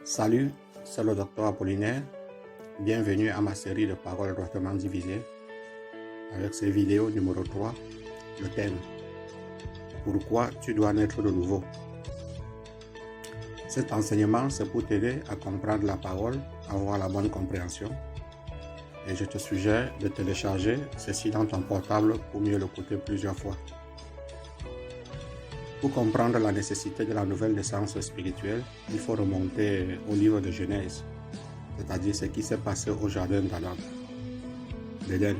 Salut, c'est le docteur Apollinaire. Bienvenue à ma série de paroles droitement divisées. Avec cette vidéo numéro 3, le thème « Pourquoi tu dois naître de nouveau ?» Cet enseignement, c'est pour t'aider à comprendre la parole, avoir la bonne compréhension. Et je te suggère de télécharger ceci dans ton portable pour mieux l'écouter plusieurs fois. Pour comprendre la nécessité de la nouvelle naissance spirituelle, il faut remonter au livre de Genèse, c'est-à-dire ce qui s'est passé au jardin d'Éden.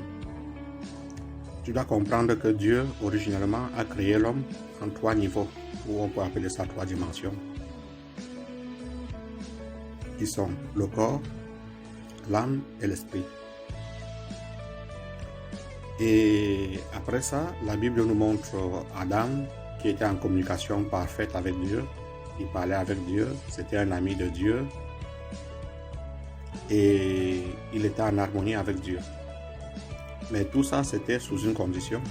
Tu dois comprendre que Dieu, originellement, a créé l'homme en 3 niveaux, ou on peut appeler ça 3 dimensions, qui sont le corps, l'âme et l'esprit. Et après ça, la Bible nous montre Adam, qui était en communication parfaite avec Dieu. Il parlait avec Dieu, c'était un ami de Dieu et il était en harmonie avec Dieu. Mais tout ça, c'était sous une condition.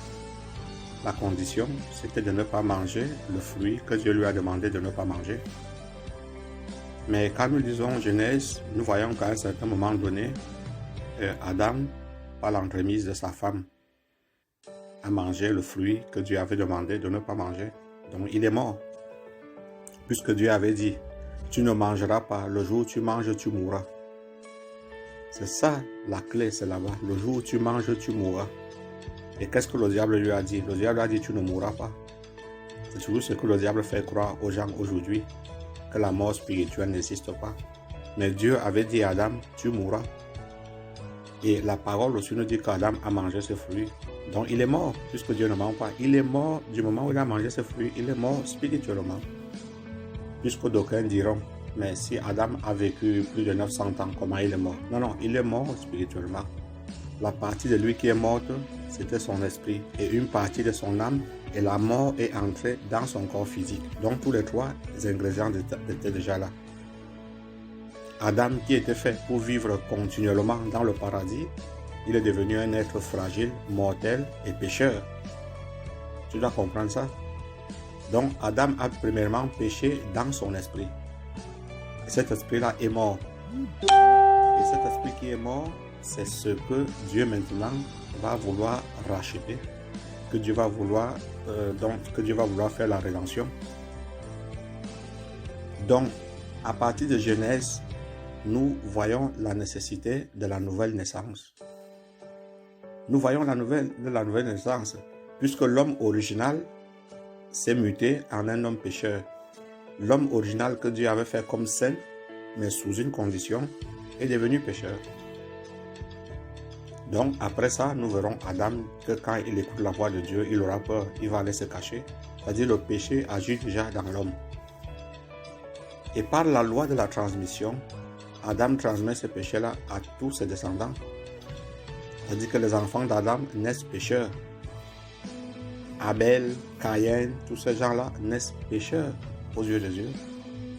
La condition, c'était de ne pas manger le fruit que Dieu lui a demandé de ne pas manger. Mais quand nous lisons Genèse, nous voyons qu'à un certain moment donné, Adam, par l'entremise de sa femme, a mangé le fruit que Dieu avait demandé de ne pas manger. Donc il est mort. Puisque Dieu avait dit, tu ne mangeras pas, le jour où tu manges, tu mourras. C'est ça la clé, c'est là-bas. Le jour où tu manges, tu mourras. Et qu'est-ce que le diable lui a dit? Le diable a dit, tu ne mourras pas. C'est toujours ce que le diable fait croire aux gens aujourd'hui, que la mort spirituelle n'existe pas. Mais Dieu avait dit à Adam, tu mourras. Et la parole aussi nous dit qu'Adam a mangé ce fruit. Donc il est mort, puisque Dieu ne ment pas. Il est mort du moment où il a mangé ce fruit. Il est mort spirituellement. Puisque d'aucuns diront, mais si Adam a vécu plus de 900 ans, comment il est mort? Non, il est mort spirituellement. La partie de lui qui est morte, c'était son esprit. Et une partie de son âme, et la mort est entrée dans son corps physique. Donc tous les 3 ingrédients étaient déjà là. Adam, qui était fait pour vivre continuellement dans le paradis, il est devenu un être fragile, mortel et pécheur. Tu dois comprendre ça. Donc Adam a premièrement péché dans son esprit. Et cet esprit-là est mort. Et cet esprit qui est mort, c'est ce que Dieu maintenant va vouloir racheter, que Dieu va vouloir faire la rédemption. Donc, à partir de Genèse, nous voyons la nécessité de la nouvelle naissance. Nous voyons la nouvelle naissance, puisque l'homme original s'est muté en un homme pécheur. L'homme original que Dieu avait fait comme saint, mais sous une condition, est devenu pécheur. Donc après ça, nous verrons Adam que quand il écoute la voix de Dieu, il aura peur, il va aller se cacher. C'est-à-dire le péché agit déjà dans l'homme. Et par la loi de la transmission, Adam transmet ce péché-là à tous ses descendants. C'est-à-dire que les enfants d'Adam naissent pécheurs. Abel, Caïn, tous ces gens-là naissent pécheurs aux yeux de Dieu.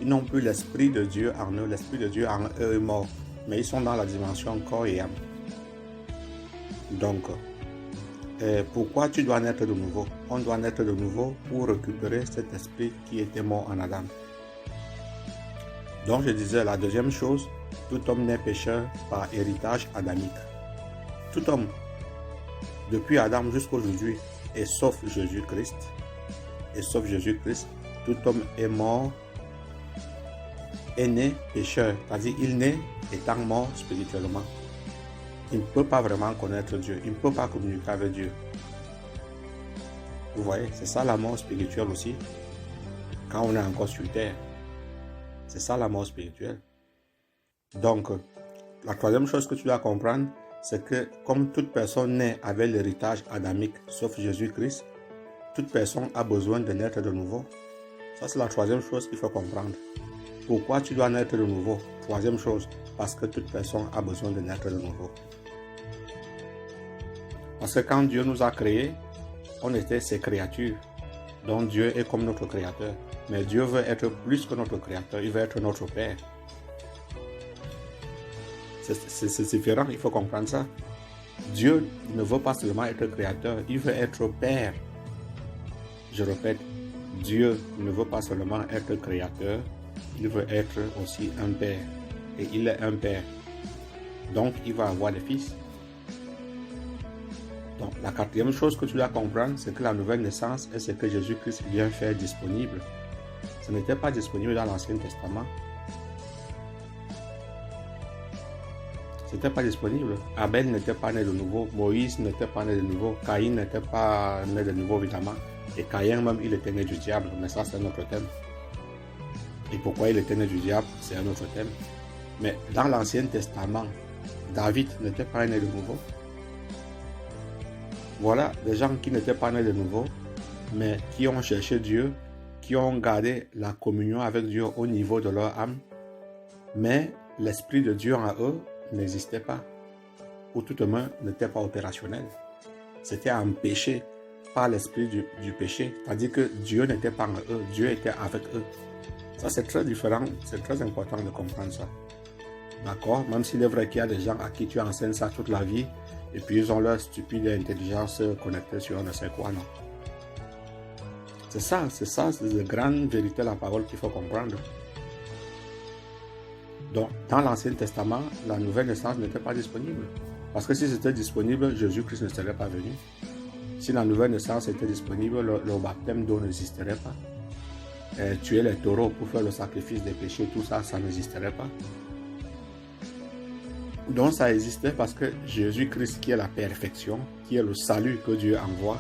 Ils n'ont plus l'Esprit de Dieu en eux. L'Esprit de Dieu en eux est mort. Mais ils sont dans la dimension corps et âme. Donc, pourquoi tu dois naître de nouveau? On doit naître de nouveau pour récupérer cet esprit qui était mort en Adam. Donc je disais, la deuxième chose, tout homme naît pécheur par héritage adamique. Tout homme, depuis Adam jusqu'à aujourd'hui, et sauf Jésus-Christ, tout homme est mort, est né pécheur, c'est-à-dire il naît étant mort spirituellement. Il ne peut pas vraiment connaître Dieu, il ne peut pas communiquer avec Dieu. Vous voyez, c'est ça la mort spirituelle aussi, quand on est encore sur terre. C'est ça la mort spirituelle. Donc, la troisième chose que tu dois comprendre, c'est que comme toute personne naît avec l'héritage adamique, sauf Jésus-Christ, toute personne a besoin de naître de nouveau. Ça, c'est la troisième chose qu'il faut comprendre. Pourquoi tu dois naître de nouveau? Troisième chose, parce que toute personne a besoin de naître de nouveau. Parce que quand Dieu nous a créés, on était ses créatures. Donc Dieu est comme notre créateur. Mais Dieu veut être plus que notre créateur, il veut être notre Père. C'est différent, il faut comprendre ça. Dieu ne veut pas seulement être créateur, il veut être Père. Je répète, Dieu ne veut pas seulement être créateur, il veut être aussi un père. Et il est un père. Donc, il va avoir des fils. Donc, la quatrième chose que tu dois comprendre, c'est que la nouvelle naissance est ce que Jésus-Christ vient faire disponible. Ce n'était pas disponible dans l'Ancien Testament. C'était pas disponible. Abel n'était pas né de nouveau. Moïse n'était pas né de nouveau. Caïn n'était pas né de nouveau, évidemment. Et Caïn même, il était né du diable. Mais ça, c'est un autre thème. Et pourquoi il était né du diable, c'est un autre thème. Mais dans l'Ancien Testament, David n'était pas né de nouveau. Voilà des gens qui n'étaient pas nés de nouveau, mais qui ont cherché Dieu, qui ont gardé la communion avec Dieu au niveau de leur âme, mais l'Esprit de Dieu en eux n'existait pas, ou tout au moins n'était pas opérationnel. C'était empêché par l'esprit du péché, c'est-à-dire que Dieu n'était pas en eux, Dieu était avec eux. Ça, c'est très différent, c'est très important de comprendre ça. D'accord? Même s'il est vrai qu'il y a des gens à qui tu enseignes ça toute la vie, et puis ils ont leur stupide intelligence connectée sur on ne sait quoi, non. C'est la grande vérité de la parole qu'il faut comprendre. Donc, dans l'Ancien Testament, la nouvelle naissance n'était pas disponible. Parce que si c'était disponible, Jésus-Christ ne serait pas venu. Si la nouvelle naissance était disponible, le baptême d'eau n'existerait pas. Tuer les taureaux pour faire le sacrifice des péchés, tout ça, ça n'existerait pas. Donc ça existait parce que Jésus-Christ, qui est la perfection, qui est le salut que Dieu envoie,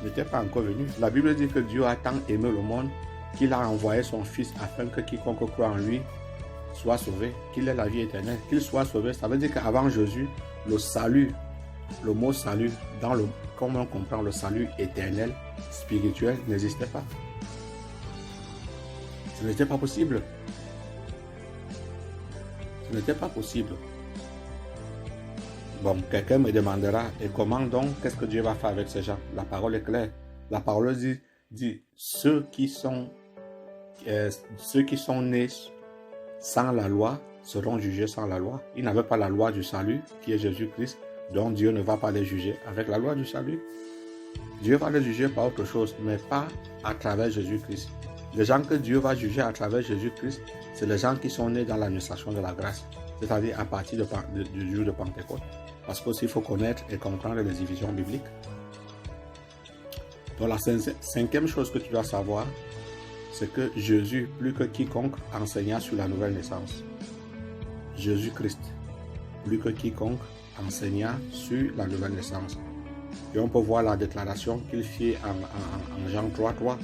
n'était pas encore venu. La Bible dit que Dieu a tant aimé le monde qu'il a envoyé son Fils afin que quiconque croit en lui soit sauvé, qu'il ait la vie éternelle, qu'il soit sauvé. Ça veut dire qu'avant Jésus, le salut, le mot salut, comme on comprend le salut éternel, spirituel, n'existait pas. Ce n'était pas possible. Ce n'était pas possible. Bon, quelqu'un me demandera, et comment donc, qu'est-ce que Dieu va faire avec ces gens? La parole est claire. La parole dit ceux qui sont nés sans la loi seront jugés sans la loi. Ils n'avaient pas la loi du salut, qui est Jésus-Christ, donc Dieu ne va pas les juger avec la loi du salut. Dieu va les juger par autre chose, mais pas à travers Jésus-Christ. Les gens que Dieu va juger à travers Jésus-Christ, c'est les gens qui sont nés dans l'administration de la grâce, c'est-à-dire à partir du jour de Pentecôte. Parce qu'aussi il faut connaître et comprendre les divisions bibliques. Donc la cinquième chose que tu dois savoir, c'est que Jésus, plus que quiconque, enseigna sur la nouvelle naissance. Jésus-Christ, plus que quiconque, enseigna sur la nouvelle naissance. Et on peut voir la déclaration qu'il fit en Jean 3:3.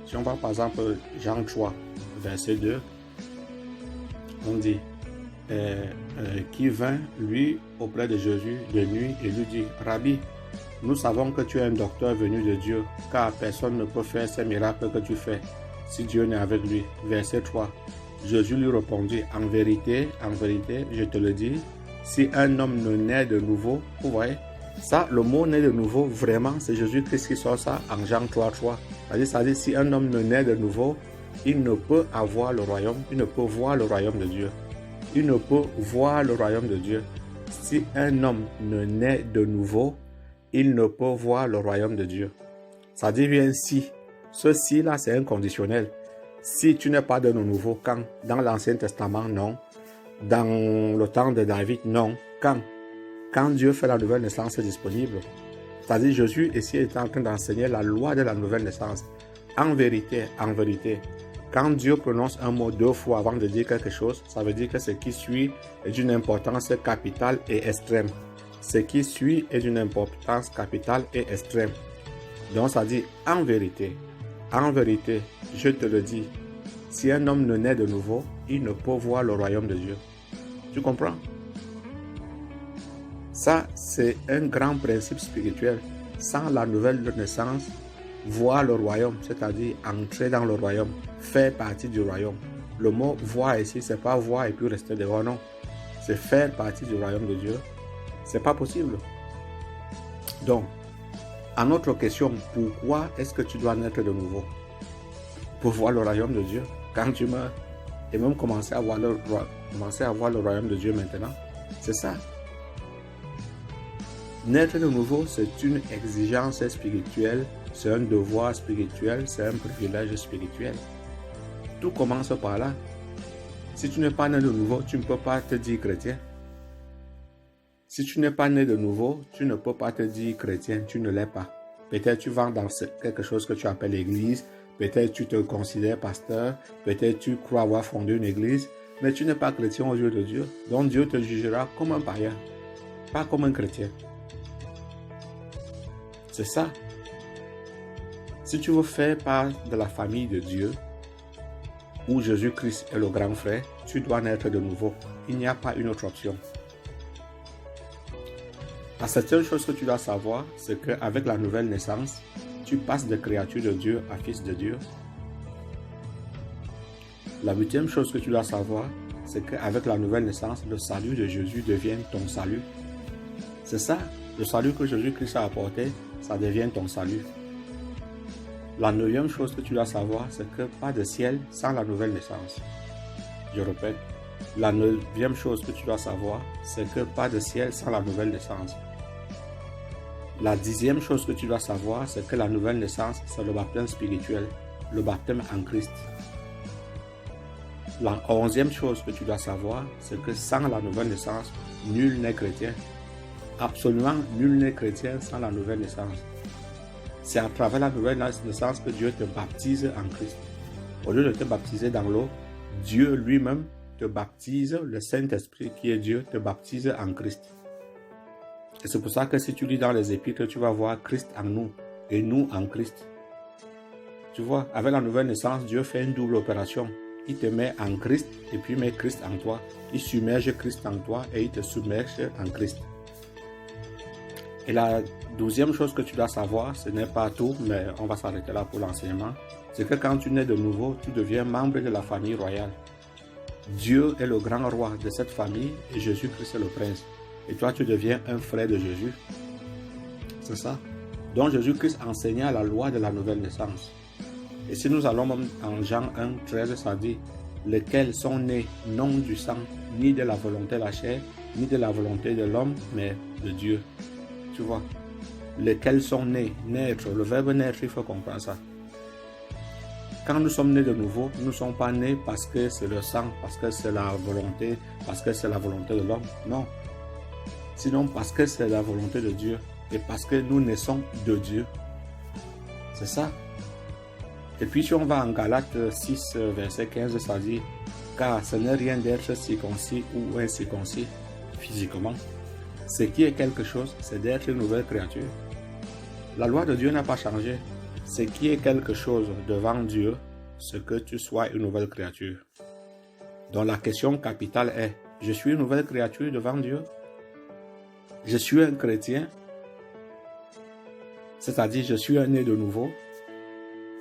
Si on va par exemple Jean 3, verset 2, on dit qui vint, lui, auprès de Jésus de nuit et lui dit, Rabbi, nous savons que tu es un docteur venu de Dieu, car personne ne peut faire ces miracles que tu fais, si Dieu n'est avec lui. Verset 3. Jésus lui répondit, en vérité, je te le dis, si un homme ne naît de nouveau, vous voyez, ça, le mot naît de nouveau, vraiment, c'est Jésus-Christ qui sort ça en Jean 3:3. C'est-à-dire, si un homme ne naît de nouveau, il ne peut avoir le royaume, il ne peut voir le royaume de Dieu. Il ne peut voir le royaume de Dieu. Si un homme ne naît de nouveau, il ne peut voir le royaume de Dieu. Ça dit bien si. Ce si-là, c'est inconditionnel. Si tu n'es pas de nouveau, quand? Dans l'Ancien Testament, non. Dans le temps de David, non. Quand Dieu fait la nouvelle naissance, c'est disponible. C'est-à-dire, Jésus ici est en train d'enseigner la loi de la nouvelle naissance. En vérité, quand Dieu prononce un mot 2 fois avant de dire quelque chose, ça veut dire que ce qui suit est d'une importance capitale et extrême. Ce qui suit est d'une importance capitale et extrême. Donc ça dit en vérité, je te le dis, si un homme ne naît de nouveau, il ne peut voir le royaume de Dieu. Tu comprends? Ça, c'est un grand principe spirituel. Sans la nouvelle naissance, voir le royaume, c'est-à-dire entrer dans le royaume, faire partie du royaume. Le mot voir ici, c'est pas voir et puis rester dehors, non. C'est faire partie du royaume de Dieu. C'est pas possible. Donc, à notre question, pourquoi est-ce que tu dois naître de nouveau? Pour voir le royaume de Dieu quand tu meurs et même commencer à voir le royaume de Dieu maintenant. C'est ça. Naître de nouveau, c'est une exigence spirituelle, c'est un devoir spirituel, c'est un privilège spirituel. Tout commence par là. Si tu n'es pas né de nouveau, tu ne peux pas te dire chrétien. Si tu n'es pas né de nouveau, tu ne peux pas te dire chrétien, tu ne l'es pas. Peut-être tu vas dans quelque chose que tu appelles l'église, peut-être tu te considères pasteur, peut-être tu crois avoir fondé une église, mais tu n'es pas chrétien aux yeux de Dieu. Donc Dieu te jugera comme un païen, pas comme un chrétien. C'est ça. Si tu veux faire part de la famille de Dieu, où Jésus-Christ est le grand frère, tu dois naître de nouveau. Il n'y a pas une autre option. La septième chose que tu dois savoir, c'est qu'avec la nouvelle naissance, tu passes de créature de Dieu à fils de Dieu. La huitième chose que tu dois savoir, c'est qu'avec la nouvelle naissance, le salut de Jésus devient ton salut. C'est ça, le salut que Jésus-Christ a apporté, ça devient ton salut. La neuvième chose que tu dois savoir, c'est que pas de ciel sans la nouvelle naissance. Je répète, la neuvième chose que tu dois savoir, c'est que pas de ciel sans la nouvelle naissance. La dixième chose que tu dois savoir, c'est que la nouvelle naissance, c'est le baptême spirituel, le baptême en Christ. La onzième chose que tu dois savoir, c'est que sans la nouvelle naissance, nul n'est chrétien. Absolument nul n'est chrétien sans la nouvelle naissance. C'est à travers la nouvelle naissance que Dieu te baptise en Christ. Au lieu de te baptiser dans l'eau, Dieu lui-même te baptise, le Saint-Esprit qui est Dieu te baptise en Christ. Et c'est pour ça que si tu lis dans les Épîtres, tu vas voir Christ en nous et nous en Christ. Tu vois, avec la nouvelle naissance, Dieu fait une double opération. Il te met en Christ et puis met Christ en toi. Il submerge Christ en toi et il te submerge en Christ. Et la douzième chose que tu dois savoir, ce n'est pas tout, mais on va s'arrêter là pour l'enseignement, c'est que quand tu nais de nouveau, tu deviens membre de la famille royale. Dieu est le grand roi de cette famille et Jésus-Christ est le prince. Et toi, tu deviens un frère de Jésus. C'est ça. Donc Jésus-Christ enseigna la loi de la nouvelle naissance. Et si nous allons en Jean 1, 13, ça dit, lesquels sont nés non du sang, ni de la volonté de la chair, ni de la volonté de l'homme, mais de Dieu. Tu vois, lesquels sont nés, naître, le verbe naître, il faut comprendre ça. Quand nous sommes nés de nouveau, nous ne sommes pas nés parce que c'est le sang, parce que c'est la volonté, parce que c'est la volonté de l'homme. Non. Sinon parce que c'est la volonté de Dieu et parce que nous naissons de Dieu. C'est ça. Et puis si on va en Galates 6, verset 15, ça dit, car ce n'est rien d'être circoncis ou incirconcis physiquement. Ce qui est quelque chose, c'est d'être une nouvelle créature. La loi de Dieu n'a pas changé. Ce qui est quelque chose devant Dieu, c'est que tu sois une nouvelle créature. Donc la question capitale est, je suis une nouvelle créature devant Dieu? Je suis un chrétien? C'est-à-dire, je suis un né de nouveau?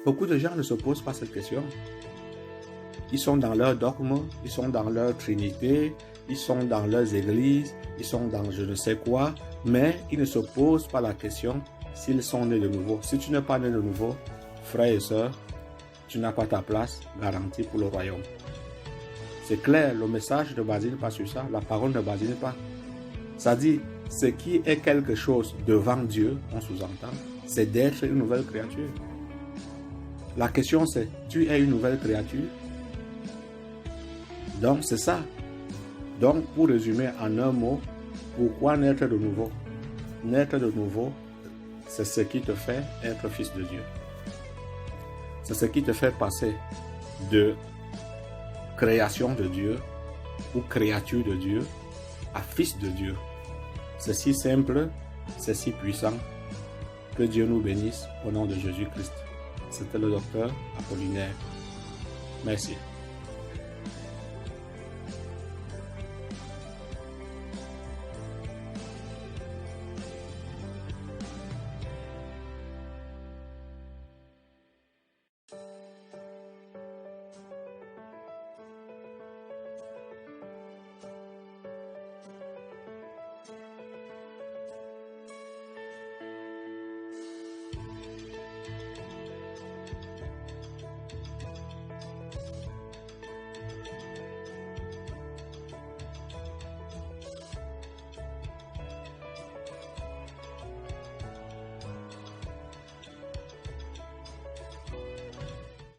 Beaucoup de gens ne se posent pas cette question. Ils sont dans leur dogme, ils sont dans leur trinité, ils sont dans leurs églises, ils sont dans je ne sais quoi, mais ils ne se posent pas la question s'ils sont nés de nouveau. Si tu n'es pas né de nouveau, frères et sœurs, tu n'as pas ta place garantie pour le royaume. C'est clair, le message ne basine pas sur ça, la parole ne basine pas. Ça dit, ce qui est quelque chose devant Dieu, on sous-entend, c'est d'être une nouvelle créature. La question c'est, tu es une nouvelle créature? Donc c'est ça. Donc pour résumer en un mot, pourquoi naître de nouveau? Naître de nouveau, c'est ce qui te fait être fils de Dieu. C'est ce qui te fait passer de création de Dieu ou créature de Dieu à fils de Dieu. C'est si simple, c'est si puissant. Que Dieu nous bénisse au nom de Jésus-Christ. C'était le docteur Apollinaire. Merci.